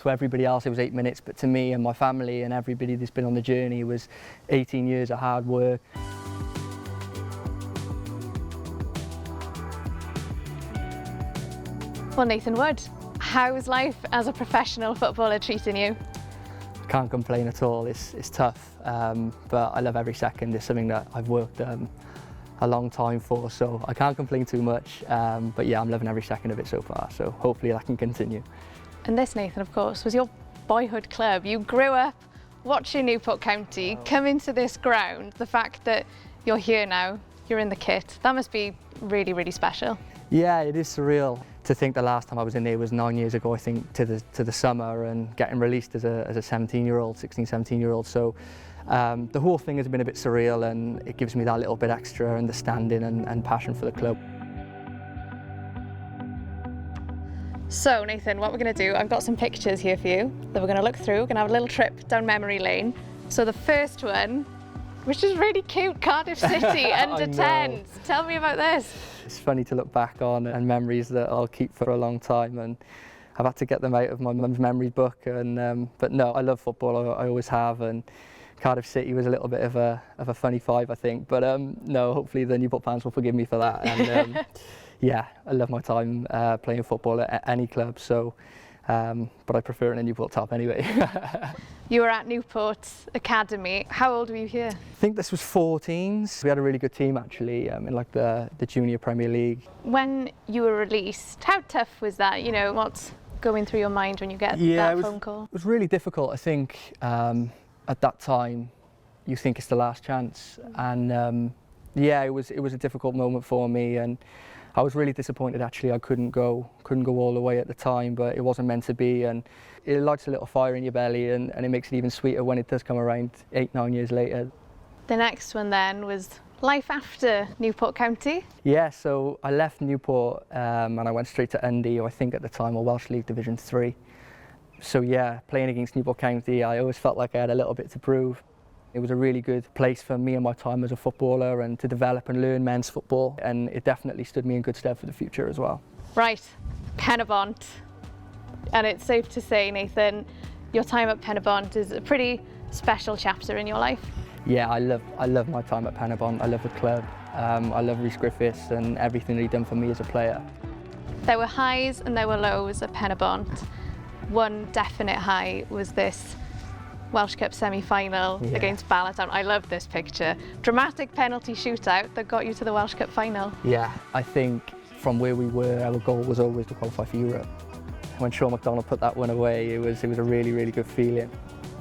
To everybody else it was 8 minutes, but to me and my family and everybody that's been on the journey, it was 18 years of hard work. Well, Nathan Wood, how's life as a professional footballer treating you? Can't complain at all. It's tough, but I love every second. It's something that I've worked a long time for, so I can't complain too much. But yeah, I'm loving every second of it so far, so hopefully that can continue. And this, Nathan, of course, was your boyhood club. You grew up watching Newport County, come into this ground, the fact that you're here now, you're in the kit, that must be really, really special. Yeah, it is surreal. To think the last time I was in there was 9 years ago, I think, to the summer, and getting released as a 17-year-old, 16, 17-year-old. So the whole thing has been a bit surreal, and it gives me that little bit extra understanding and passion for the club. So Nathan, what we're going to do, I've got some pictures here for you that we're going to look through. We're going to have a little trip down memory lane. So the first one, which is really cute, Cardiff City, under 10s. Tell me about this. It's funny to look back on, and memories that I'll keep for a long time, and I've had to get them out of my mum's memory book. And but no, I love football, I always have, and Cardiff City was a little bit of a funny five, I think. But no, hopefully the Newport fans will forgive me for that. And yeah, I love my time playing football at any club, so but I prefer it in a Newport top anyway. You were at Newport Academy. How old were you here? I think this was 14s. We had a really good team actually in like the Junior Premier League. When you were released, how tough was that? You know, what's going through your mind when you get that phone call? It was really difficult. I think at that time you think it's the last chance, and yeah, it was a difficult moment for me, and I was really disappointed actually. I couldn't go all the way at the time, but it wasn't meant to be, and it lights a little fire in your belly, and it makes it even sweeter when it does come around 8-9 years later. The next one then was life after Newport County. Yeah, so I left Newport and I went straight to Yndy, who I think at the time were Welsh League Division 3. So yeah, playing against Newport County, I always felt like I had a little bit to prove. It was a really good place for me and my time as a footballer, and to develop and learn men's football, and it definitely stood me in good stead for the future as well. Right, Pen-y-bont. And it's safe to say, Nathan, your time at Pen-y-bont is a pretty special chapter in your life. Yeah, I love my time at Pen-y-bont. I love the club. I love Rhys Griffiths and everything that he'd done for me as a player. There were highs and there were lows at Pen-y-bont. One definite high was this Welsh Cup semi-final against Alltudion. I love this picture. Dramatic penalty shootout that got you to the Welsh Cup Final. Yeah, I think from where we were, our goal was always to qualify for Europe. When Sean McDonald put that one away, it was a really, really good feeling.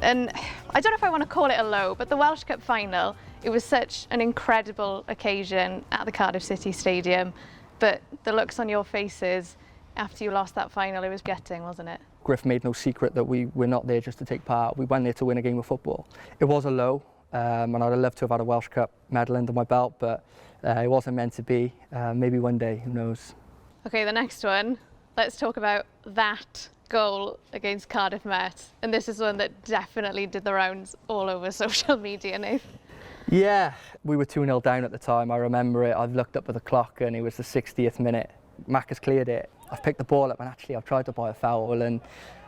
And I don't know if I want to call it a low, but the Welsh Cup Final, it was such an incredible occasion at the Cardiff City Stadium. But the looks on your faces after you lost that final, it was gutting, wasn't it? Griff made no secret that we were not there just to take part. We went there to win a game of football. It was a low, and I'd have loved to have had a Welsh Cup medal under my belt, but it wasn't meant to be. Maybe one day, who knows. Okay, the next one. Let's talk about that goal against Cardiff Met. And this is one that definitely did the rounds all over social media, Nathan. Yeah, we were 2-0 down at the time. I remember it. I've looked up at the clock and it was the 60th minute. Mac has cleared it. I've picked the ball up and actually I've tried to buy a foul, and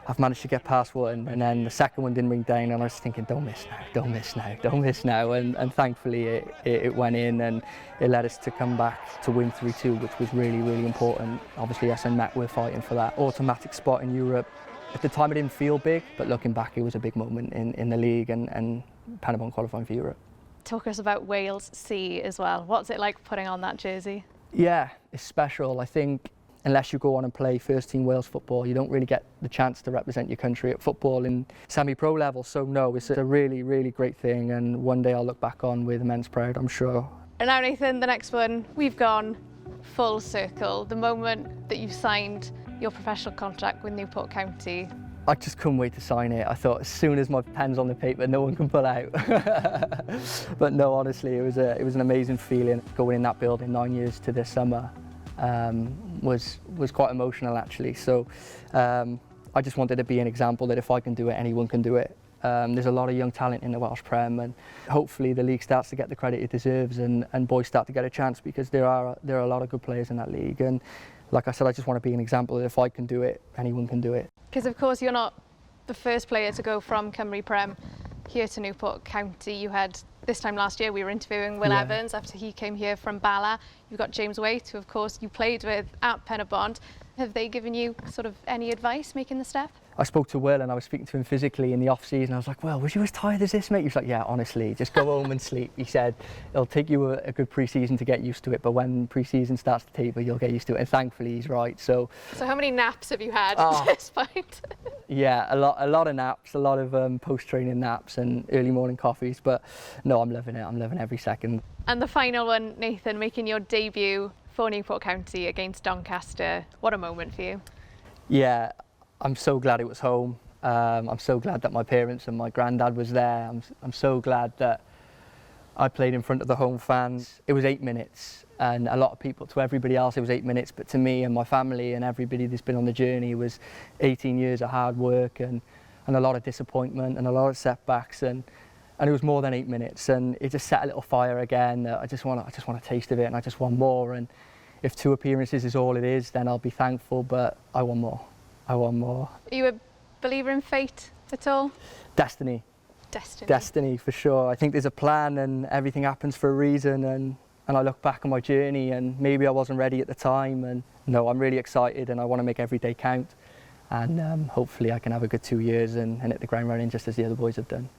I've managed to get past one, and then the second one didn't ring down, and I was thinking, don't miss now, don't miss now, don't miss now. And thankfully it went in, and it led us to come back to win 3-2, which was really, really important. Obviously us and Met were fighting for that automatic spot in Europe. At the time it didn't feel big, but looking back it was a big moment in the league and Pen-y-bont qualifying for Europe. Talk us about Wales C as well. What's it like putting on that jersey? Yeah, it's special. I think unless you go on and play first team Wales football, you don't really get the chance to represent your country at football in semi-pro level. So no, it's a really, really great thing, and one day I'll look back on with immense pride, I'm sure. And now Nathan, the next one, we've gone full circle. The moment that you've signed your professional contract with Newport County. I just couldn't wait to sign it. I thought as soon as my pen's on the paper, no one can pull out. But no, honestly, it was an amazing feeling. Going in that building 9 years to this summer was quite emotional actually. So I just wanted to be an example that if I can do it, anyone can do it. There's a lot of young talent in the Welsh Prem, and hopefully the league starts to get the credit it deserves, and boys start to get a chance, because there are a lot of good players in that league. And like I said, I just want to be an example that if I can do it, anyone can do it. Because of course you're not the first player to go from Cymru Prem here to Newport County. You had, this time last year, we were interviewing Will Evans after he came here from Bala. You've got James Waite, who of course you played with at Pen-y-bont. Have they given you sort of any advice making the step? I spoke to Will and I was speaking to him physically in the off-season. I was like, well, was you as tired as this, mate? He was like, yeah, honestly, just go home and sleep. He said, it'll take you a good pre-season to get used to it, but when pre-season starts to taper, you'll get used to it. And thankfully, he's right. So how many naps have you had at this point? Yeah, a lot of naps, a lot of post-training naps and early morning coffees. But no, I'm loving it. I'm loving every second. And the final one, Nathan, making your debut for Newport County against Doncaster. What a moment for you. Yeah, I'm so glad it was home. I'm so glad that my parents and my granddad was there. I'm so glad that I played in front of the home fans. It was 8 minutes, and a lot of people, to everybody else, it was 8 minutes, but to me and my family and everybody that's been on the journey, it was 18 years of hard work and a lot of disappointment and a lot of setbacks, and it was more than 8 minutes, and it just set a little fire again. I just want a taste of it, and I just want more. And if 2 appearances is all it is, then I'll be thankful, but I want more. I want more. Are you a believer in fate at all? Destiny. Destiny. Destiny, for sure. I think there's a plan and everything happens for a reason, and I look back on my journey and maybe I wasn't ready at the time, and no, I'm really excited and I want to make every day count, and hopefully I can have a good 2 years and hit the ground running just as the other boys have done.